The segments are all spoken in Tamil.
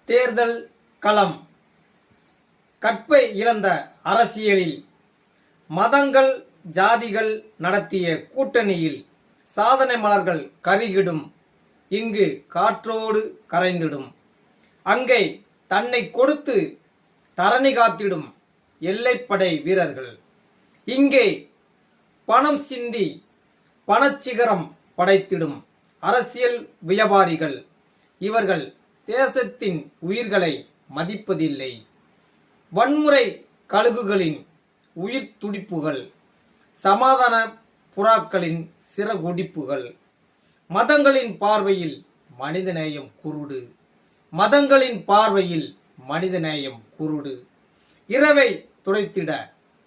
தேர்தல் களம். கற்பை இழந்த அரசியலில் மதங்கள் ஜாதிகள் நடத்திய கூட்டணியில் சாதனை மலர்கள் கருகிடும். இங்கு காற்றோடு கரைந்திடும். அங்கே தன்னை கொடுத்து தரணி காத்திடும் எல்லைப்படை வீரர்கள். இங்கே பணம் சிந்தி பணச்சிகரம் படைத்திடும் அரசியல் வியாபாரிகள். இவர்கள் தேசத்தின் உயிர்களை மதிப்பதில்லை. வன்முறை கழுகுகளின் உயிர் துடிப்புகள், சமாதான புறாக்களின் சிறகுடிப்புகள். மதங்களின் பார்வையில் மனிதநேயம் குருடு. மதங்களின் பார்வையில் மனிதநேயம் குருடு. இரவை துடைத்திட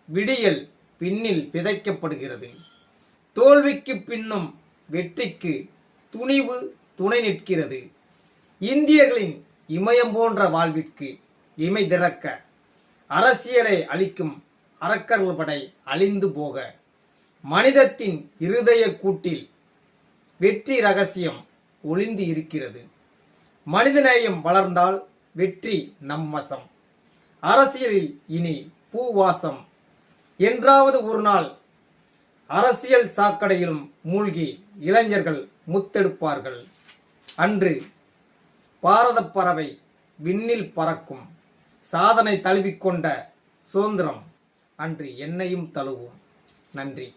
விடியல் பின்னில் விதைக்கப்படுகிறது. தோல்விக்கு பின்னும் வெற்றிக்கு துணிவு துணை நிற்கிறது. இந்தியர்களின் இமயம் போன்ற வாழ்விற்கு இமை திறக்க அரசியலை அளிக்கும் அரக்கர்கள் படை அழிந்து போக மனிதத்தின் இருதய கூட்டில் வெற்றி ரகசியம் ஒளிந்து இருக்கிறது. மனிதநேயம் வளர்ந்தால் வெற்றி நம் வசம். அரசியலில் இனி பூவாசம். என்றாவது ஒரு நாள் அரசியல் சாக்கடையிலும் மூழ்கி இளைஞர்கள் முத்தெடுப்பார்கள். அன்று பாரத பறவை விண்ணில் பறக்கும். சாதனை தழுவிக்கொண்ட சுதந்திரம் அன்று என்னையும் தழுவும். நன்றி.